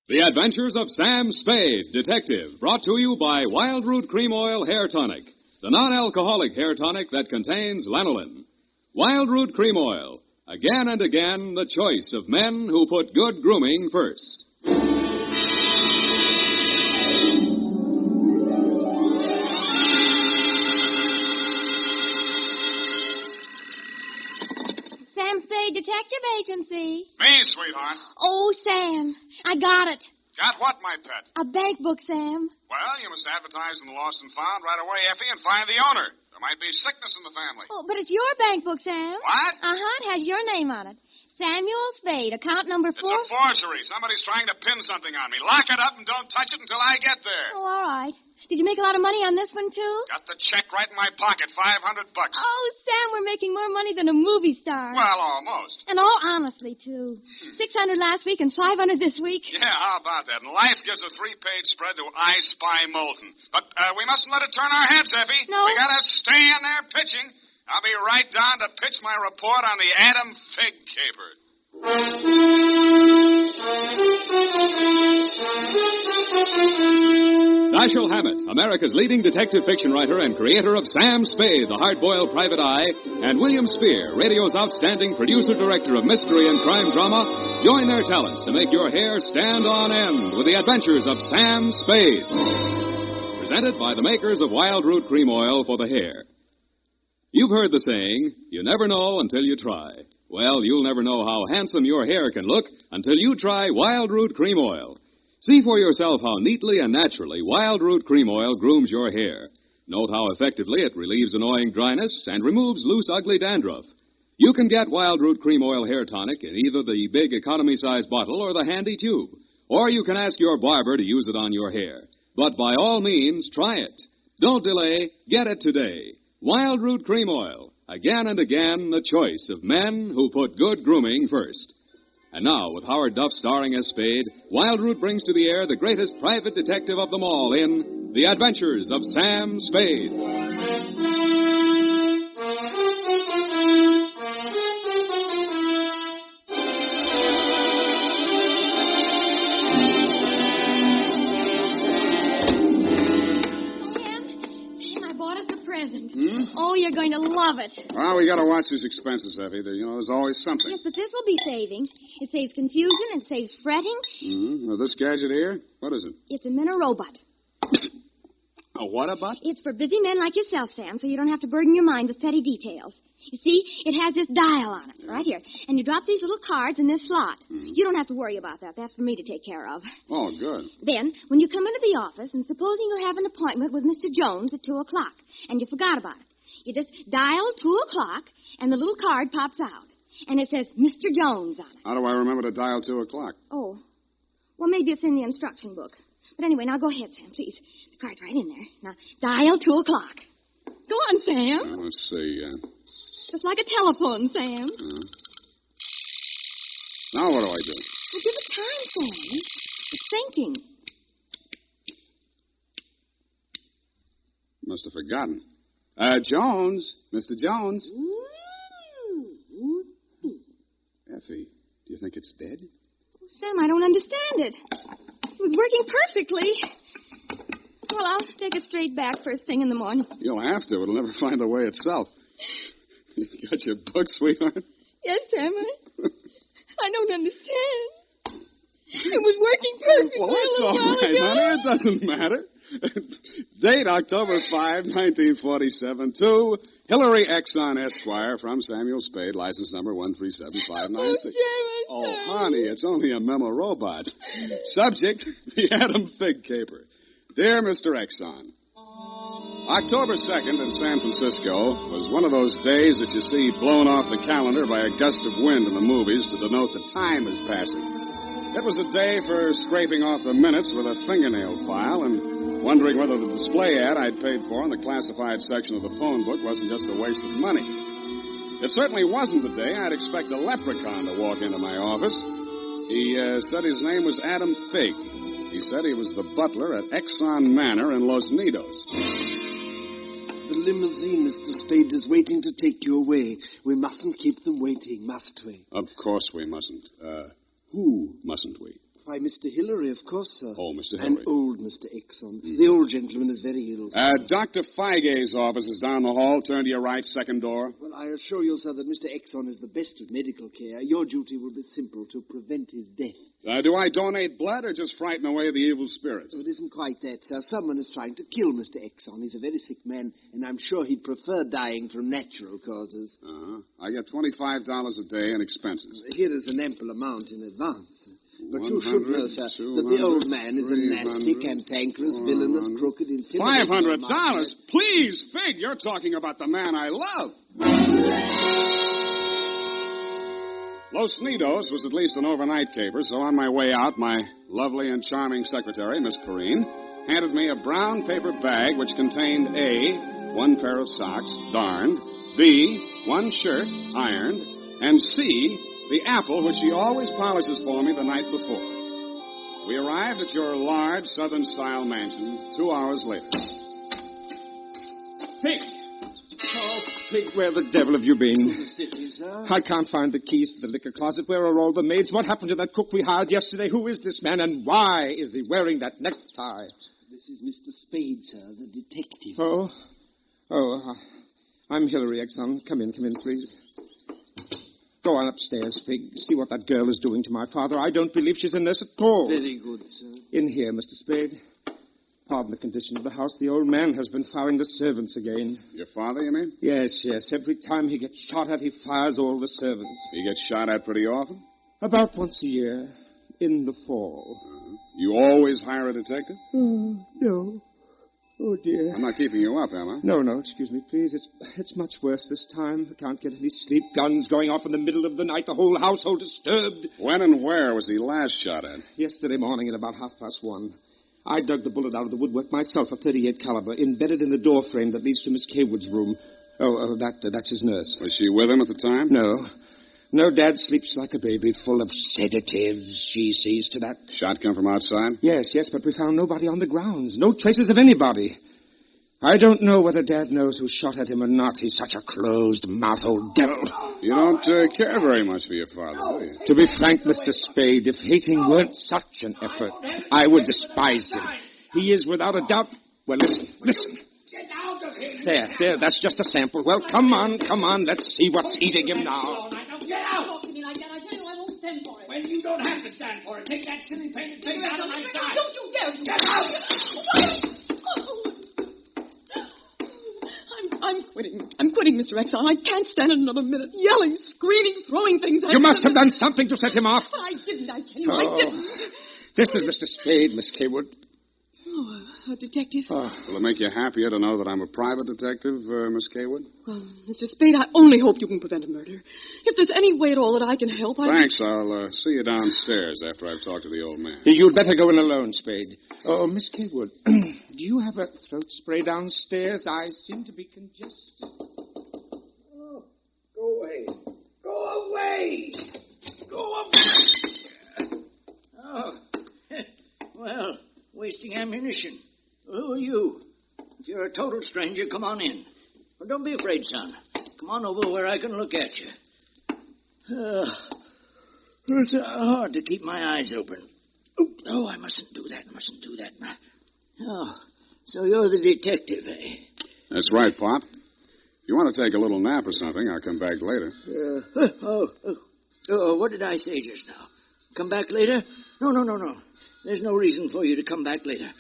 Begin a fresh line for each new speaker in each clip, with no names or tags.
The Adventures of Sam Spade, Detective, brought to you by Wild Root Cream Oil Hair Tonic, the non-alcoholic hair tonic that contains lanolin. Wild Root Cream Oil, again and again the choice of men who put good grooming first.
Sam Spade Detective Agency.
Me, sweetheart.
Oh, Sam, I got it.
Got what, my pet?
A bank book, Sam.
Well, you must advertise in the Lost and Found right away, Effie, and find the owner. There might be sickness in the family.
Oh, but it's your bank book, Sam.
What?
Uh-huh, it has your name on it. Samuel Spade, account number 4.
It's a forgery. Somebody's trying to pin something on me. Lock it up and don't touch it until I get there.
Oh, all right. Did you make a lot of money on this one, too?
Got the check right in my pocket, $500.
Oh, Sam, we're making more money than a movie star.
Well, almost.
And all honestly, too. 600 last week and 500 this week.
Yeah, how about that? And life gives a 3-page spread to I Spy Moulton. But we mustn't let it turn our heads, Effie.
No.
We gotta stay in there pitching. I'll be right down to pitch my report on the Adam Figg caper.
Dashiell Hammett, America's leading detective fiction writer and creator of Sam Spade, the hard-boiled private eye, and William Spear, radio's outstanding producer-director of mystery and crime drama, join their talents to make your hair stand on end with the adventures of Sam Spade. Presented by the makers of Wild Root Cream Oil for the hair. You've heard the saying, you never know until you try. Well, you'll never know how handsome your hair can look until you try Wild Root Cream Oil. See for yourself how neatly and naturally Wild Root Cream Oil grooms your hair. Note how effectively it relieves annoying dryness and removes loose, ugly dandruff. You can get Wild Root Cream Oil Hair Tonic in either the big economy-size bottle or the handy tube. Or you can ask your barber to use it on your hair. But by all means, try it. Don't delay. Get it today. Wild Root Cream Oil. Again and again, the choice of men who put good grooming first. And now, with Howard Duff starring as Spade, Wild Root brings to the air the greatest private detective of them all in The Adventures of Sam Spade.
Oh, you're going to love it.
Well, we gotta watch these expenses, Effie. There's always something.
Yes, but this will be saving. It saves confusion. It saves fretting.
Now, this gadget here, what is it?
It's a minute robot.
A what about?
It's for busy men like yourself, Sam, so you don't have to burden your mind with petty details. You see, it has this dial on it, right here. And you drop these little cards in this slot. You don't have to worry about that. That's for me to take care of.
Oh, good.
Then, when you come into the office, and supposing you have an appointment with Mr. Jones at 2 o'clock, and you forgot about it, you just dial 2 o'clock, and the little card pops out. And it says Mr. Jones on it.
How do I remember to dial 2 o'clock?
Oh. Well, maybe it's in the instruction book. But anyway, now go ahead, Sam, please. The card's right in there. Now, dial 2 o'clock. Go on, Sam.
Let's see.
Just like a telephone, Sam.
Now what do I do?
Well, give it time, Sam. It's thinking.
Must have forgotten. Jones. Mr. Jones.
Ooh.
Effie, do you think it's dead?
Sam, I don't understand it. It was working perfectly. Well, I'll take it straight back first thing in the morning.
You'll have to. It'll never find the way itself. You got your book, sweetheart?
Yes, Sam. I don't understand. It was working perfectly.
Well, that's all right, honey. It doesn't matter. Date October 5, 1947, to Hillary Exxon, Esquire, from Samuel Spade, license number 137596. Oh, honey, it's only a memo robot. Subject, the Adam Figg caper. Dear Mr. Exxon, October 2nd in San Francisco was one of those days that you see blown off the calendar by a gust of wind in the movies to denote the time is passing. It was a day for scraping off the minutes with a fingernail file and wondering whether the display ad I'd paid for in the classified section of the phone book wasn't just a waste of money. It certainly wasn't the day I'd expect a leprechaun to walk into my office. He said his name was Adam Figg. He said he was the butler at Exxon Manor in Los Nidos.
The limousine, Mr. Spade, is waiting to take you away. We mustn't keep them waiting, must we?
Of course we mustn't. Who mustn't we?
Why, Mr. Hillary, of course, sir.
Oh, Mr.
And
Hillary.
old Mr. Exon. The old gentleman is very ill.
Dr. Figg's office is down the hall. Turn to your right, second door.
Well, I assure you, sir, that Mr. Exon is the best of medical care. Your duty will be simple, to prevent his death.
Do I donate blood or just frighten away the evil spirits?
Oh, it isn't quite that, sir. Someone is trying to kill Mr. Exon. He's a very sick man, and I'm sure he'd prefer dying from natural causes.
I get $25 a day in expenses.
Here is an ample amount in advance. But you should know, sir, that the old man is a nasty, cantankerous, villainous, crooked, intimidating...
$500? Please, Figg, you're talking about the man I love. Los Nidos was at least an overnight caper, so on my way out, my lovely and charming secretary, Miss Perrine, handed me a brown paper bag which contained A, one pair of socks, darned, B, one shirt, ironed, and C, the apple which she always polishes for me the night before. We arrived at your large Southern-style mansion 2 hours later.
Figg! Oh, Figg, where the devil have you been?
The city, sir.
I can't find the keys to the liquor closet. Where are all the maids? What happened to that cook we hired yesterday? Who is this man, and why is he wearing that necktie?
This is Mr. Spade, sir, the detective.
I'm Hillary Exon. Come in, please. Go on upstairs, Figg. See what that girl is doing to my father. I don't believe she's a nurse at all.
Very good, sir.
In here, Mr. Spade. Pardon the condition of the house. The old man has been firing the servants again.
Your father, you mean?
Yes. Every time he gets shot at, he fires all the servants.
He gets shot at pretty often?
About once a year, in the fall.
You always hire a detective?
No. Oh, dear.
I'm not keeping you up, am I?
No, excuse me, please. It's much worse this time. I can't get any sleep. Guns going off in the middle of the night. The whole household disturbed.
When and where was he last shot at?
Yesterday morning at about 1:30. I dug the bullet out of the woodwork myself, a .38 caliber, embedded in the door frame that leads to Miss Kaywood's room. That's his nurse.
Was she with him at the time?
No, Dad sleeps like a baby, full of sedatives. She sees to that.
Shot come from outside?
Yes, but we found nobody on the grounds. No traces of anybody. I don't know whether Dad knows who shot at him or not. He's such a closed-mouthed old devil.
You don't care very much for your father, do you?
To be frank, Mr. Spade, if hating weren't such an effort, I would despise him. He is without a doubt... Well, listen.
Get out of here.
There, that's just a sample. Well, come on, let's see what's eating him now.
Get out!
Talk to me like that. I tell you I won't stand for it.
Well, you don't have to stand for it. Take that silly painted thing out of my sight.
Don't you dare.
Get out!
I'm quitting. I'm quitting, Mr. Exon. I can't stand it another minute. Yelling, screaming, throwing things at
You must have done something to set him off.
But I didn't, I tell you. I didn't.
This is Mr. Spade, Miss Kaywood.
Oh, a detective?
Will it make you happier to know that I'm a private detective, Miss Kaywood?
Well, Mr. Spade, I only hope you can prevent a murder. If there's any way at all that I can help,
Thanks. I'll see you downstairs after I've talked to the old man.
You'd better go in alone, Spade. Oh, Miss Kaywood, do you have a throat spray downstairs? I seem to be congested.
Oh, go away. Go away. Go away. Oh, well, wasting ammunition. Who are you? If you're a total stranger, come on in. Well, don't be afraid, son. Come on over where I can look at you. It's hard to keep my eyes open. Oh, I mustn't do that. Oh, so you're the detective, eh?
That's right, Pop. If you want to take a little nap or something, I'll come back later.
What did I say just now? Come back later? No. There's no reason for you to come back later.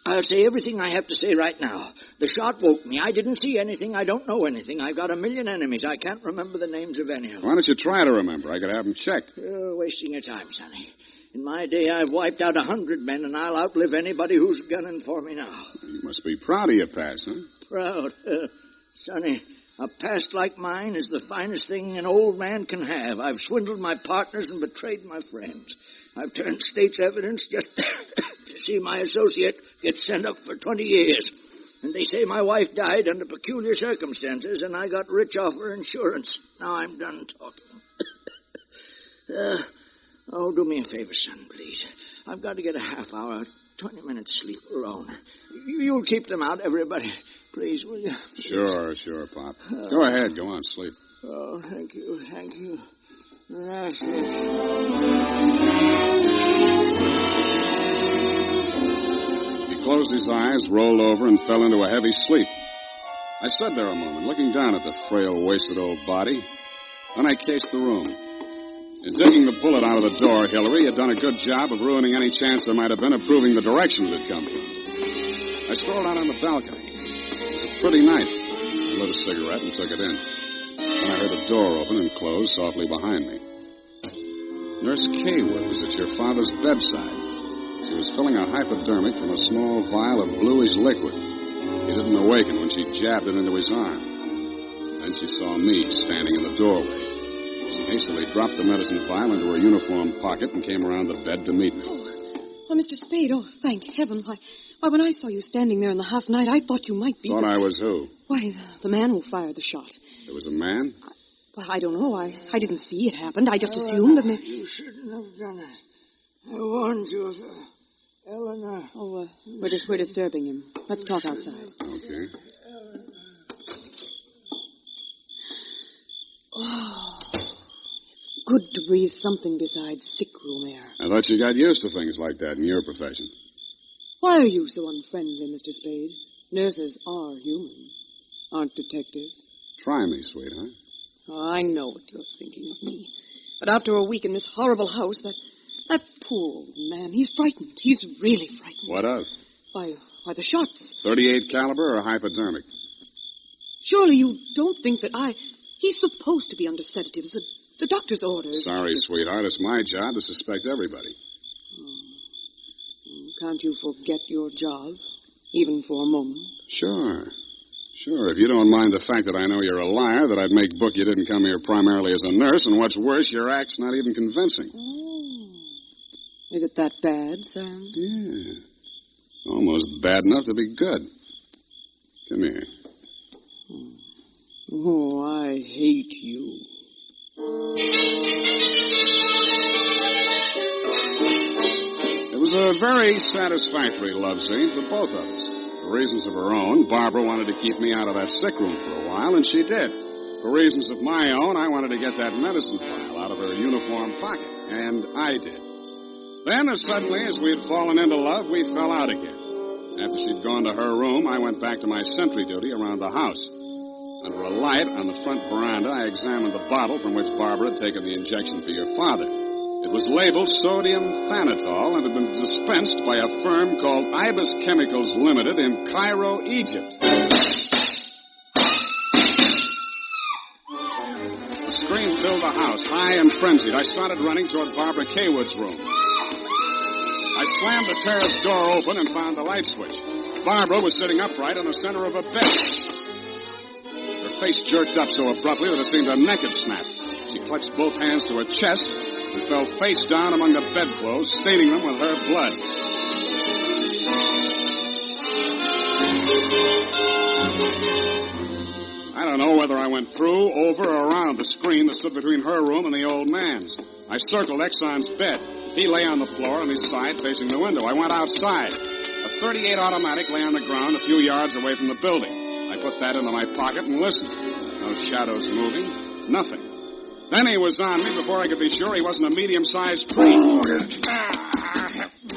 I'll say everything I have to say right now. The shot woke me. I didn't see anything. I don't know anything. I've got a million enemies. I can't remember the names of any of them.
Why don't you try to remember? I could have them checked.
You're wasting your time, Sonny. In my day, I've wiped out 100 men, and I'll outlive anybody who's gunning for me now.
You must be proud of your past, huh?
Proud? Sonny, a past like mine is the finest thing an old man can have. I've swindled my partners and betrayed my friends. I've turned state's evidence just to see my associate get sent up for 20 years. And they say my wife died under peculiar circumstances, and I got rich off her insurance. Now I'm done talking. Do me a favor, son, please. I've got to get a half hour, 20 minutes sleep alone. You'll keep them out, everybody. Please, will you?
Sure, Pop. Go ahead. Go on, sleep.
Oh, thank you. Gracias.
closed his eyes, rolled over, and fell into a heavy sleep. I stood there a moment, looking down at the frail, wasted old body. Then I cased the room. In digging the bullet out of the door, Hillary had done a good job of ruining any chance there might have been of proving the direction it had come from. I strolled out on the balcony. It was a pretty night. I lit a cigarette and took it in. Then I heard a door open and close softly behind me. Nurse Kaywood was at your father's bedside. She was filling a hypodermic from a small vial of bluish liquid. He didn't awaken when she jabbed it into his arm. Then she saw me standing in the doorway. She hastily dropped the medicine vial into her uniform pocket and came around the bed to meet me.
Oh, Mr. Spade, thank heaven. Why, when I saw you standing there in the half night, I thought you might be...
Thought I was who?
Why, the man who fired the shot.
There was a man?
Well, I don't know. I didn't see it happened. I just assumed that...
You shouldn't have done it. I warned you of Eleanor.
Oh, we're disturbing him. Let's talk outside.
Okay.
Oh, it's good to breathe something besides sick room air.
I thought you got used to things like that in your profession.
Why are you so unfriendly, Mr. Spade? Nurses are human, aren't detectives?
Try me, sweetheart.
Oh, I know what you're thinking of me. But after a week in this horrible house, that poor old man, he's frightened. He's really frightened.
What of?
By the shots.
38 caliber or hypodermic?
Surely you don't think that He's supposed to be under sedatives. The doctor's orders.
Sorry, sweetheart. It's my job to suspect everybody.
Can't you forget your job, even for a moment?
Sure. If you don't mind the fact that I know you're a liar, that I'd make book you didn't come here primarily as a nurse, and what's worse, your act's not even convincing.
Oh. Is it that bad, Sam?
Yeah. Almost bad enough to be good. Come here.
Oh, I hate you.
It was a very satisfactory love scene for both of us. For reasons of her own, Barbara wanted to keep me out of that sick room for a while, and she did. For reasons of my own, I wanted to get that medicine vial out of her uniform pocket, and I did. Then, as suddenly as we had fallen into love, we fell out again. After she'd gone to her room, I went back to my sentry duty around the house. Under a light on the front veranda, I examined the bottle from which Barbara had taken the injection for your father. It was labeled sodium thanatol and had been dispensed by a firm called Ibis Chemicals Limited in Cairo, Egypt. A scream filled the house, high and frenzied. I started running toward Barbara Kaywood's room. I slammed the terrace door open and found the light switch. Barbara was sitting upright in the center of a bed. Her face jerked up so abruptly that it seemed her neck had snapped. She clutched both hands to her chest and fell face down among the bedclothes, staining them with her blood. I don't know whether I went through, over, or around the screen that stood between her room and the old man's. I circled Exxon's bed. He lay on the floor on his side facing the window. I went outside. A .38 automatic lay on the ground a few yards away from the building. I put that into my pocket and listened. No shadows moving. Nothing. Then he was on me before I could be sure he wasn't a medium-sized tree.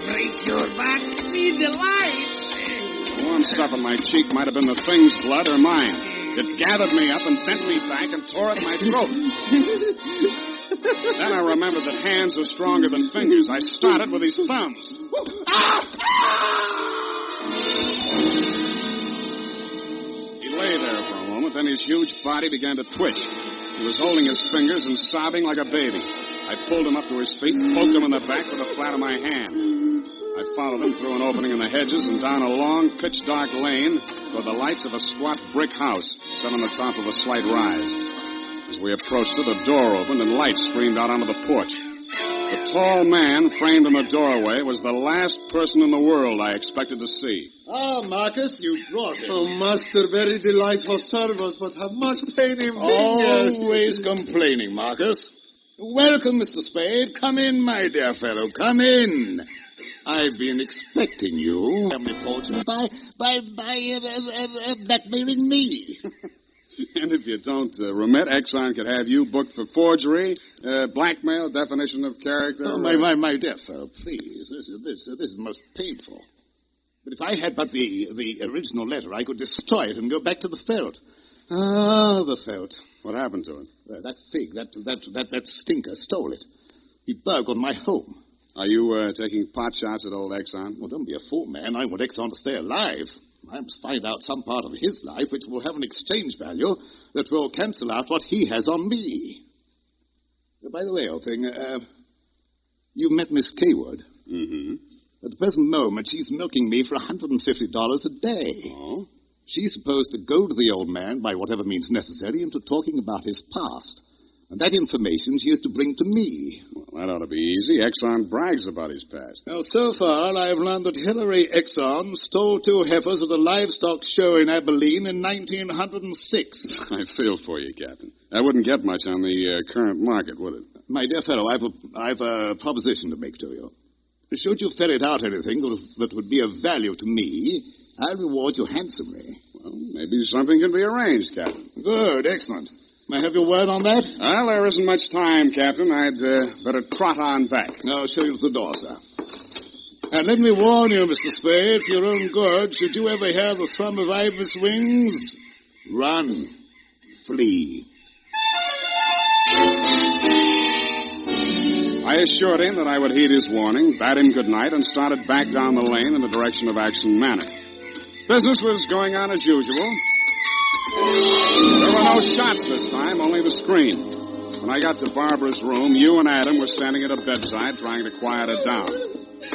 Break your back. Need the light.
The warm stuff on my cheek might have been the thing's blood or mine. It gathered me up and bent me back and tore at my throat. Then I remembered that hands are stronger than fingers. I started with his thumbs. He lay there for a moment, then his huge body began to twitch. He was holding his fingers and sobbing like a baby. I pulled him up to his feet and poked him in the back with the flat of my hand. I followed him through an opening in the hedges and down a long, pitch-dark lane toward the lights of a squat brick house set on the top of a slight rise. As we approached it, a door opened and light streamed out onto the porch. The tall man framed in the doorway was the last person in the world I expected to see.
Ah, Marcus, you brought him. Oh, master, very delightful service, but have much pain in fingers.
Always complaining, Marcus. Welcome, Mr. Spade. Come in, my dear fellow. Come in. I've been expecting you. Family fortune by blackmailing me.
And if you don't remit, Exxon could have you booked for forgery, blackmail, definition of character.
Oh, my dear fellow, please. This is most painful. But if I had but the original letter, I could destroy it and go back to the felt. Ah, the felt.
What happened to it?
That Figg, that stinker stole it. He burgled my home.
Are you taking pot shots at old Exxon?
Well, don't be a fool, man. I want Exxon to stay alive. I must find out some part of his life which will have an exchange value that will cancel out what he has on me. By the way, old thing, you met Miss Kaywood.
Mm-hmm.
At the present moment, she's milking me for $150 a day.
Oh?
She's supposed to goad the old man, by whatever means necessary, into talking about his past. And that information she is to bring to me.
Well, that ought to be easy. Exxon brags about his past.
Now, so far, I've learned that Hilary Exxon stole 2 heifers at a livestock show in Abilene in 1906.
I feel for you, Captain. That wouldn't get much on the current market, would it?
My dear fellow, I've a proposition to make to you. Should you ferret out anything that would be of value to me, I'll reward you handsomely.
Well, maybe something can be arranged, Captain.
Good, excellent. May I have your word on that?
Well, there isn't much time, Captain. I'd better trot on back.
I'll show you to the door, sir. And let me warn you, Mr. Spade, for your own good, should you ever hear the thrum of Ivor's wings, run, flee.
I assured him that I would heed his warning, bade him good night, and started back down the lane in the direction of Action Manor. Business was going on as usual. There were no shots this time, only the scream. When I got to Barbara's room, you and Adam were standing at a bedside trying to quiet her down.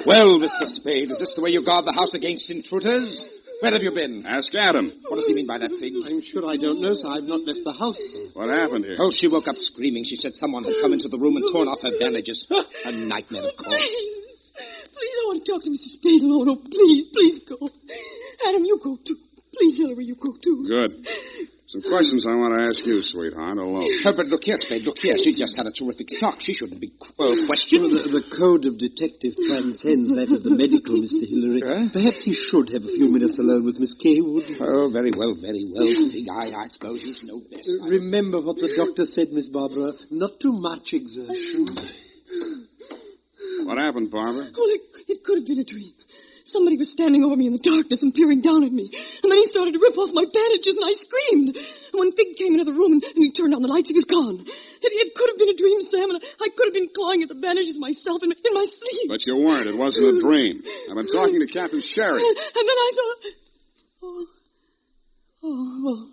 Well, Mr. Spade, is this the way you guard the house against intruders? Where have you been?
Ask Adam.
What does he mean by that, Figg?
I'm sure I don't know, sir. I've not left the house, sir.
What happened here?
Oh, she woke up screaming. She said someone had come into the room and torn off her bandages. A nightmare, of course.
Please, I want to talk to Mr. Spade alone. Oh, please go. Adam, you go too. Please, Hillary, you go too.
Good. Some questions I want to ask you, sweetheart, alone.
Oh, but look here, Spade, look here. She just had a terrific shock. She shouldn't be questioned.
Well, the code of detective transcends that of the medical, Mr. Hillary. Perhaps he should have a few minutes alone with Miss Kaywood.
Oh, very well, Figg. I suppose you know best.
Remember what the doctor said, Miss Barbara. Not too much exertion.
What happened, Barbara?
Well, it could have been a dream. Somebody was standing over me in the darkness and peering down at me. And then he started to rip off my bandages, and I screamed. And when Figg came into the room and he turned on the lights, he was gone. It could have been a dream, Sam, and I could have been clawing at the bandages myself in my sleep.
But you weren't. It wasn't a dream. I've been talking to Captain Sherry.
And then I thought... well,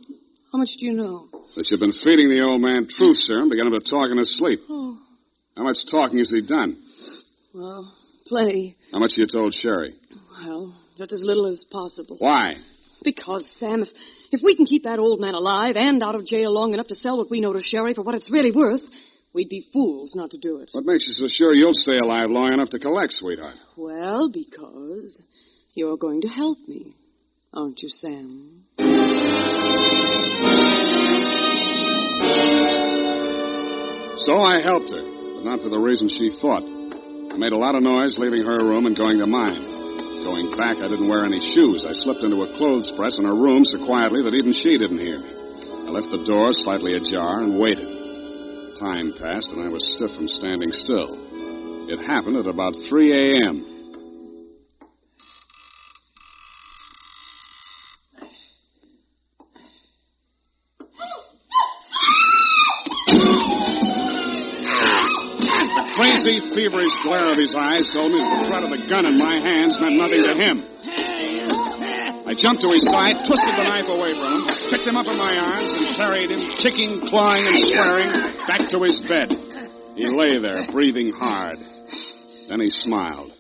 how much do you know?
That you've been feeding the old man truth serum to get him to talk in his sleep.
Oh.
How much talking has he done?
Well, plenty.
How much you told Sherry?
Well, just as little as possible.
Why?
Because, Sam, if we can keep that old man alive and out of jail long enough to sell what we know to Sherry for what it's really worth, we'd be fools not to do it.
What makes you so sure you'll stay alive long enough to collect, sweetheart?
Well, because you're going to help me, aren't you, Sam?
So I helped her, but not for the reason she thought. I made a lot of noise leaving her room and going to mine. Going back, I didn't wear any shoes. I slipped into a clothes press in her room so quietly that even she didn't hear me. I left the door slightly ajar and waited. Time passed, and I was stiff from standing still. It happened at about 3 a.m. Crazy, feverish glare of his eyes told me that the threat of the gun in my hands meant nothing to him. I jumped to his side, twisted the knife away from him, picked him up in my arms, and carried him, kicking, clawing, and swearing, back to his bed. He lay there, breathing hard. Then he smiled.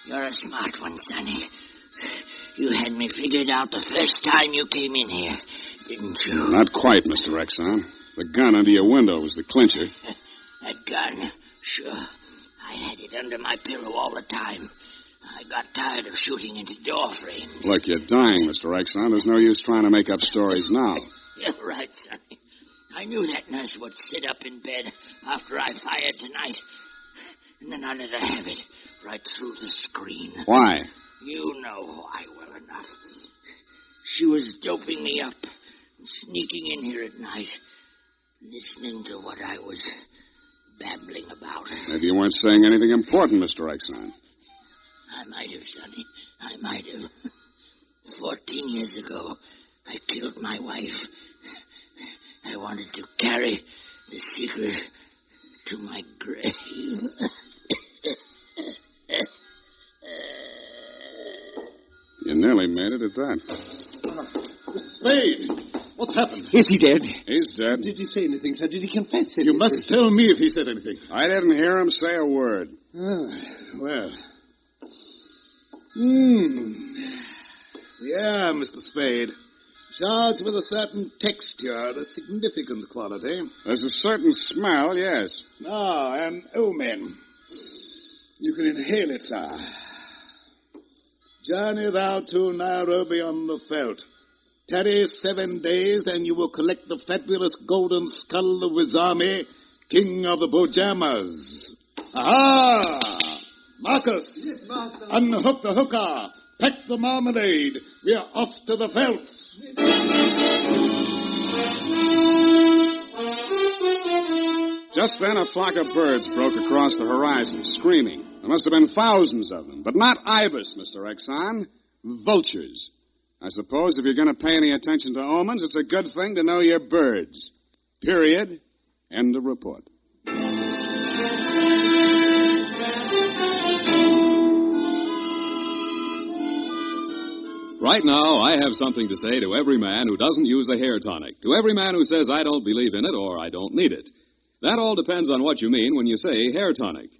You're a smart one, Sonny. You had me figured out the first time you came in here, didn't you?
Not quite, Mr. Exxon. The gun under your window was the clincher.
That gun? Sure. I had it under my pillow all the time. I got tired of shooting into door frames.
Look, you're dying, Mr. Exxon. There's no use trying to make up stories now.
You're right, Sonny. I knew that nurse would sit up in bed after I fired tonight. And then I let her have it right through the screen.
Why?
You know why well enough. She was doping me up and sneaking in here at night, listening to what I was babbling about.
Maybe you weren't saying anything important, Mr. Exxon.
I might have, Sonny. I might have. 14 years ago, I killed my wife. I wanted to carry the secret to my grave.
You nearly made it at that.
Spade! What's happened?
Is he dead?
He's dead.
Did he say anything, sir? Did he confess anything?
You must tell me if he said anything.
I didn't hear him say a word.
Well. Yeah, Mr. Spade. Charged with a certain texture, a significant quality.
There's a certain smell, yes.
An omen. You can inhale it, sir. Journey thou to Nairobi on the veldt. Tarry 7 days, and you will collect the fabulous golden skull of Wizami, king of the Bojamas. Aha! Marcus!
Yes, master.
Unhook the hooker. Pack the marmalade. We are off to the veldt.
Just then, a flock of birds broke across the horizon, screaming. There must have been thousands of them, but not ibis, Mr. Exxon. Vultures. I suppose if you're going to pay any attention to omens, it's a good thing to know your birds. Period. End of report.
Right now, I have something to say to every man who doesn't use a hair tonic, to every man who says I don't believe in it or I don't need it. That all depends on what you mean when you say hair tonic.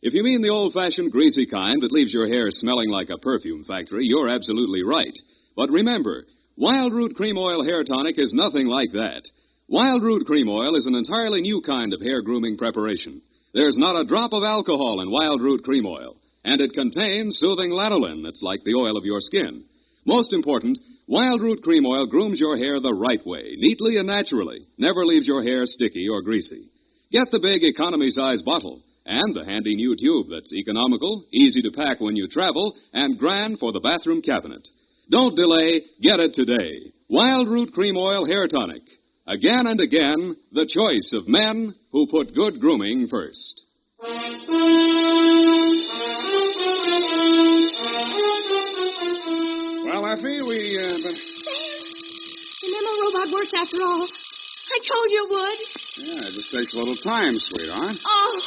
If you mean the old-fashioned greasy kind that leaves your hair smelling like a perfume factory, you're absolutely right. But remember, Wild Root Cream Oil Hair Tonic is nothing like that. Wild Root Cream Oil is an entirely new kind of hair grooming preparation. There's not a drop of alcohol in Wild Root Cream Oil, and it contains soothing lanolin that's like the oil of your skin. Most important, Wild Root Cream Oil grooms your hair the right way, neatly and naturally, never leaves your hair sticky or greasy. Get the big economy-size bottle and the handy new tube that's economical, easy to pack when you travel, and grand for the bathroom cabinet. Don't delay, get it today. Wild Root Cream Oil Hair Tonic. Again and again, the choice of men who put good grooming first.
Well, Effie,
Remember, robot works after all. I told you it would.
Yeah, it just takes a little time, sweetheart.
Oh,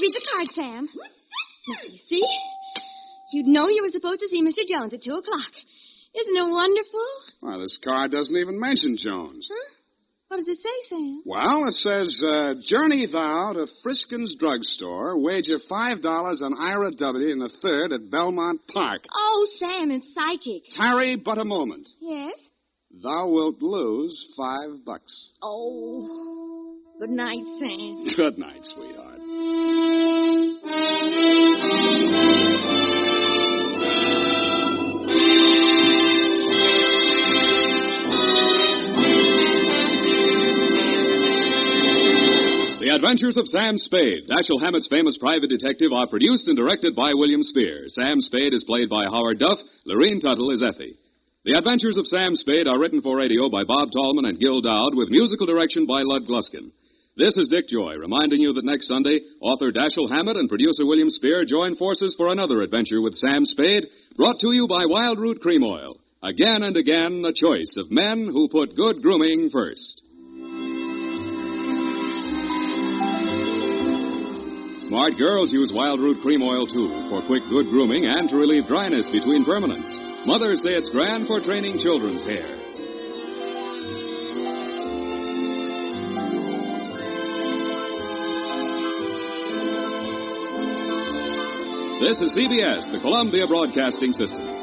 read the card, Sam. Now, you see? You'd know you were supposed to see Mr. Jones at 2 o'clock. Isn't it wonderful?
Well, this card doesn't even mention Jones.
Huh? What does it say, Sam?
Well, it says, journey thou to Friskin's drugstore, wager $5 on Ira W. in the 3rd at Belmont Park.
Oh, Sam, it's psychic.
Tarry but a moment.
Yes?
Thou wilt lose $5.
Oh, good night, Sam.
Good night, sweetheart.
The Adventures of Sam Spade, Dashiell Hammett's famous private detective, are produced and directed by William Spear. Sam Spade is played by Howard Duff. Lorene Tuttle is Effie. The Adventures of Sam Spade are written for radio by Bob Tallman and Gil Dowd with musical direction by Lud Gluskin. This is Dick Joy, reminding you that next Sunday, author Dashiell Hammett and producer William Spear join forces for another adventure with Sam Spade, brought to you by Wild Root Cream Oil. Again and again, a choice of men who put good grooming first. Smart girls use Wild Root Cream Oil, too, for quick, good grooming and to relieve dryness between permanents. Mothers say it's grand for training children's hair. This is CBS, the Columbia Broadcasting System.